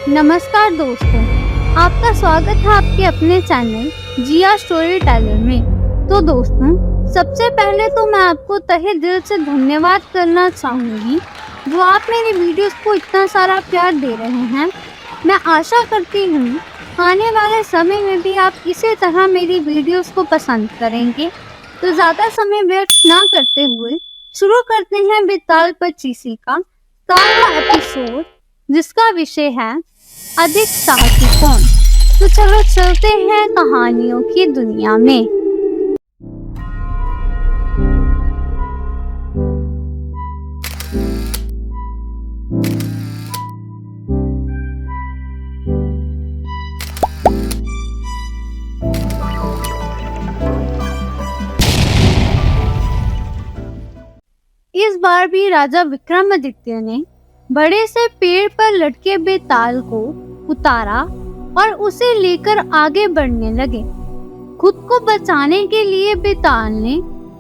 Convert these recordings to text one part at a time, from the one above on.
नमस्कार दोस्तों, आपका स्वागत है आपके अपने चैनल जिया स्टोरी टेलर में। तो दोस्तों, सबसे पहले तो मैं आपको तहे दिल से धन्यवाद करना चाहूँगी जो आप मेरी वीडियोस को इतना सारा प्यार दे रहे हैं। मैं आशा करती हूँ आने वाले समय में भी आप इसी तरह मेरी वीडियोस को पसंद करेंगे। तो ज़्यादा समय व्यर्थ ना करते हुए शुरू करते हैं बेताल पचीसी का 7वां एपिसोड, जिसका विषय है अधिक साहसी कौन। तो चलो चलते हैं कहानियों की दुनिया में। इस बार भी राजा विक्रमादित्य ने बड़े से पेड़ पर लटके बेताल को उतारा और उसे लेकर आगे बढ़ने लगे। खुद को बचाने के लिए बेताल ने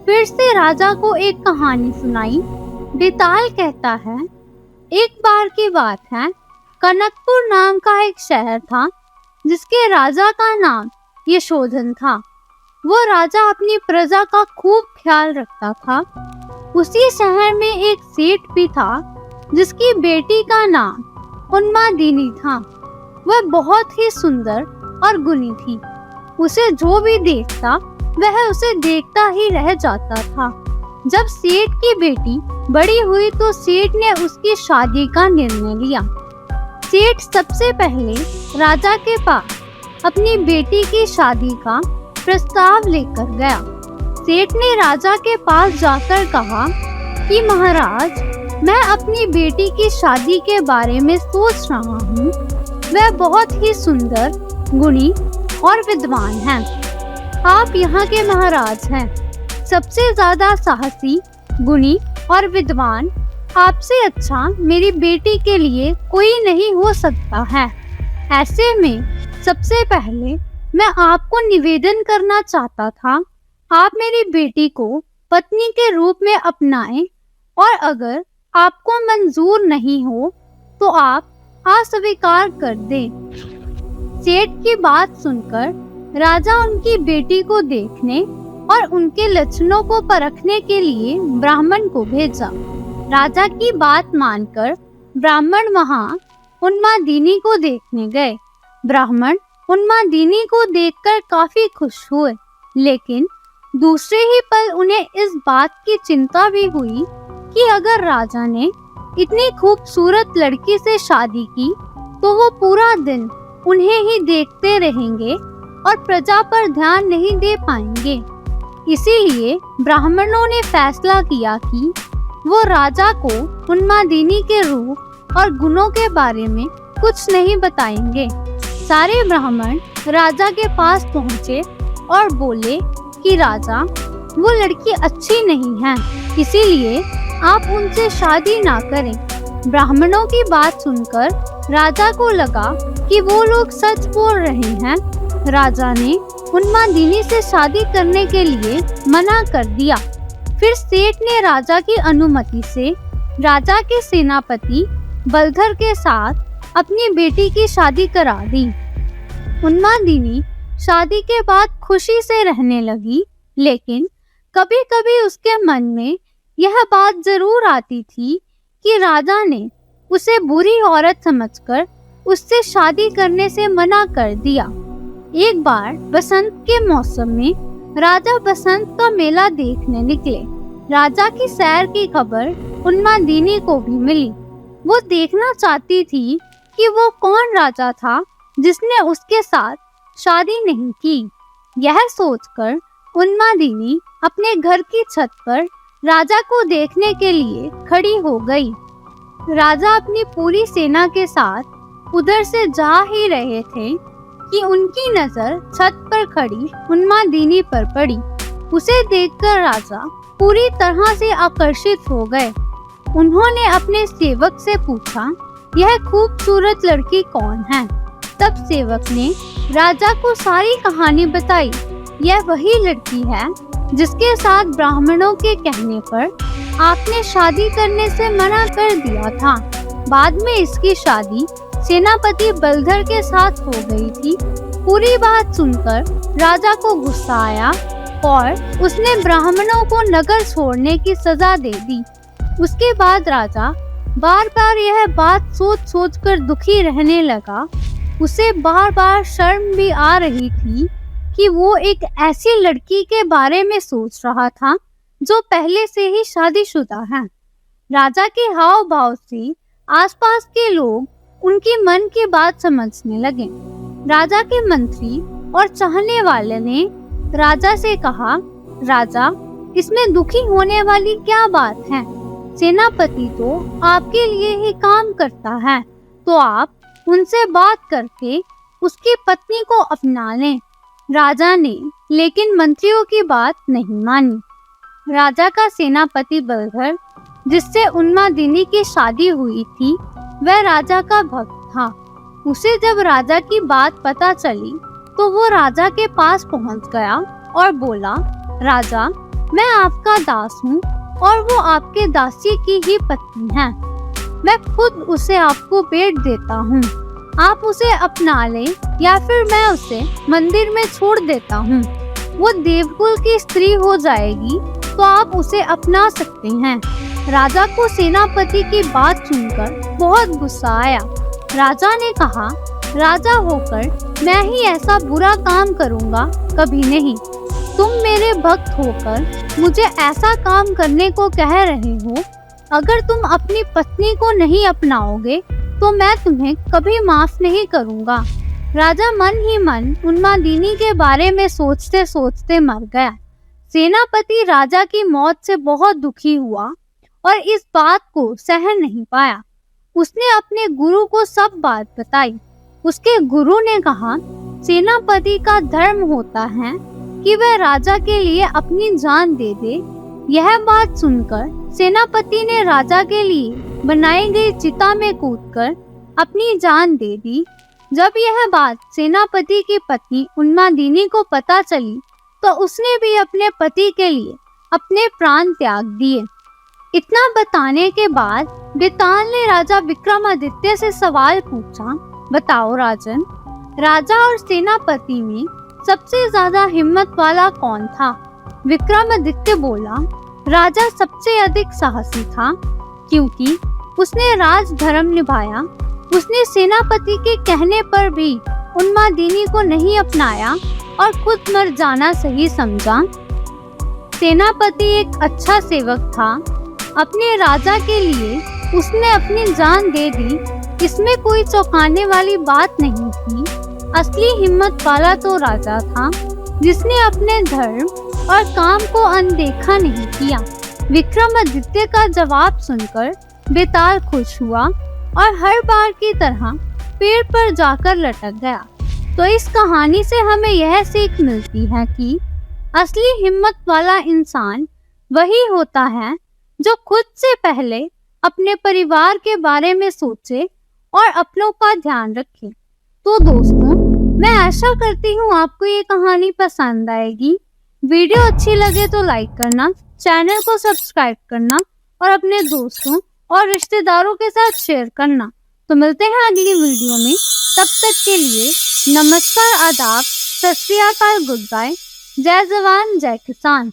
फिर से राजा को एक कहानी सुनाई। बेताल कहता है, एक बार की बात है, कनकपुर नाम का एक शहर था जिसके राजा का नाम यशोधन था। वो राजा अपनी प्रजा का खूब ख्याल रखता था। उसी शहर में एक सेठ भी था जिसकी बेटी का नाम उन्मादिनी था। वह बहुत ही सुंदर और गुणी थी। उसे जो भी देखता वह उसे देखता ही रह जाता था। जब सेठ की बेटी बड़ी हुई तो सेठ ने उसकी शादी का निर्णय लिया। सेठ सबसे पहले राजा के पास अपनी बेटी की शादी का प्रस्ताव लेकर गया। सेठ ने राजा के पास जाकर कहा कि महाराज, मैं अपनी बेटी की शादी के बारे में सोच रहा हूँ। वह बहुत ही सुंदर, गुणी और विद्वान है। आप यहाँ के महाराज हैं। सबसे ज्यादा साहसी, गुणी और विद्वान आपसे अच्छा मेरी बेटी के लिए कोई नहीं हो सकता है। ऐसे में सबसे पहले मैं आपको निवेदन करना चाहता था, आप मेरी बेटी को पत्नी के रूप में अपनाएं, और अगर आपको मंजूर नहीं हो तो आप अस्वीकार कर दें। सेठ की बात सुनकर राजा उनकी बेटी को देखने और उनके लक्षणों को परखने के लिए ब्राह्मण को भेजा। राजा की बात मानकर ब्राह्मण वहां उन्मादिनी को देखने गए। ब्राह्मण उन्मादिनी को देखकर काफी खुश हुए, लेकिन दूसरे ही पल उन्हें इस बात की चिंता भी हुई कि अगर राजा ने इतनी खूबसूरत लड़की से शादी की तो वो पूरा दिन उन्हें ही देखते रहेंगे और प्रजा पर ध्यान नहीं दे पाएंगे। इसीलिए ब्राह्मणों ने फैसला किया कि वो राजा को उन्मादिनी के रूप और गुणों के बारे में कुछ नहीं बताएंगे। सारे ब्राह्मण राजा के पास पहुँचे और बोले कि राजा, वो लड़की अच्छी नहीं है, इसीलिए आप उनसे शादी ना करें। ब्राह्मणों की बात सुनकर राजा को लगा कि वो लोग सच बोल रहे हैं। राजा ने उन्मादिनी से शादी करने के लिए मना कर दिया। फिर सेठ ने राजा की अनुमति से राजा के सेनापति बलधर के साथ अपनी बेटी की शादी करा दी। उन्मादिनी शादी के बाद खुशी से रहने लगी, लेकिन कभी कभी उसके मन में यह बात जरूर आती थी कि राजा ने उसे बुरी औरत समझकर उससे शादी करने से मना कर दिया। एक बार बसंत के मौसम में राजा बसंत का मेला देखने निकले। राजा की सैर की खबर उन्मादिनी को भी मिली। वो देखना चाहती थी कि वो कौन राजा था जिसने उसके साथ शादी नहीं की। यह सोचकर उन्मादिनी अपने घर की छत पर राजा को देखने के लिए खड़ी हो गई। राजा अपनी पूरी सेना के साथ उधर से जा ही रहे थे कि उनकी नजर छत पर खड़ी उन्मादिनी पर पड़ी। उसे देखकर राजा पूरी तरह से आकर्षित हो गए। उन्होंने अपने सेवक से पूछा, यह खूबसूरत लड़की कौन है? तब सेवक ने राजा को सारी कहानी बताई। यह वही लड़की है जिसके साथ ब्राह्मणों के कहने पर आपने शादी करने से मना कर दिया था। बाद में इसकी शादी सेनापति बलधर के साथ हो गई थी। पूरी बात सुनकर राजा को गुस्सा आया और उसने ब्राह्मणों को नगर छोड़ने की सजा दे दी। उसके बाद राजा बार बार यह बात सोच सोच कर दुखी रहने लगा। उसे बार बार शर्म भी आ रही थी कि वो एक ऐसी लड़की के बारे में सोच रहा था जो पहले से ही शादीशुदा है। राजा के हाव भाव से आसपास के लोग उनकी मन की बात समझने लगे। राजा के मंत्री और चाहने वाले ने राजा से कहा, राजा, इसमें दुखी होने वाली क्या बात है? सेनापति तो आपके लिए ही काम करता है, तो आप उनसे बात करके उसकी पत्नी को अपना लें। राजा ने लेकिन मंत्रियों की बात नहीं मानी। राजा का सेनापति बलधर, जिससे उन्मादिनी की शादी हुई थी, वह राजा का भक्त था। उसे जब राजा की बात पता चली तो वो राजा के पास पहुंच गया और बोला, राजा, मैं आपका दास हूँ और वो आपके दासी की ही पत्नी है। मैं खुद उसे आपको भेंट देता हूँ। आप उसे अपना लें या फिर मैं उसे मंदिर में छोड़ देता हूँ। वो देवकुल की स्त्री हो जाएगी तो आप उसे अपना सकते हैं। राजा को सेनापति की बात सुनकर बहुत गुस्सा आया। राजा ने कहा, राजा होकर मैं ही ऐसा बुरा काम करूँगा कभी नहीं। तुम मेरे भक्त होकर मुझे ऐसा काम करने को कह रहे हो। अगर तुम अपनी पत्नी को नहीं अपनाओगे तो मैं तुम्हें कभी माफ नहीं करूँगा। राजा मन ही मन उन्मादिनी के बारे में सोचते सोचते मर गया। सेनापति राजा की मौत से बहुत दुखी हुआ और इस बात को सहन नहीं पाया। उसने अपने गुरु को सब बात बताई। उसके गुरु ने कहा, सेनापति का धर्म होता है कि वह राजा के लिए अपनी जान दे दे। यह बात सुनकर सेनापति ने राजा के लिए बनाई गई चिता में कूदकर अपनी जान दे दी। जब यह बात सेनापति की पत्नी उन्मादिनी को पता चली तो उसने भी अपने पति के लिए अपने प्राण त्याग दिए। इतना बताने के बाद बेताल ने राजा विक्रमादित्य से सवाल पूछा, बताओ राजन, राजा और सेनापति में सबसे ज्यादा हिम्मत वाला कौन था? विक्रमादित्य बोला, राजा सबसे अधिक साहसी था, क्योंकि उसने राज धर्म निभाया। उसने सेनापति के कहने पर भी उन्मादिनी को नहीं अपनाया और खुद मर जाना सही समझा। सेनापति एक अच्छा सेवक था। अपने राजा के लिए उसने अपनी जान दे दी। इसमें कोई चौंकाने वाली बात नहीं थी। असली हिम्मत वाला तो राजा था, जिसने अपने धर्म और काम को अनदेखा नहीं किया। विक्रमादित्य का जवाब सुनकर बेताल खुश हुआ और हर बार की तरह पेड़ पर जाकर लटक गया। तो इस कहानी से हमें यह सीख मिलती है कि असली हिम्मत वाला इंसान वही होता है जो खुद से पहले अपने परिवार के बारे में सोचे और अपनों का ध्यान रखे। तो दोस्तों, मैं आशा करती हूँ आपको ये कहानी पसंद आएगी। वीडियो अच्छी लगे तो लाइक करना, चैनल को सब्सक्राइब करना और अपने दोस्तों और रिश्तेदारों के साथ शेयर करना। तो मिलते हैं अगली वीडियो में। तब तक के लिए नमस्कार, आदाब, सत श्री अकाल, गुड बाय। जय जवान जय किसान।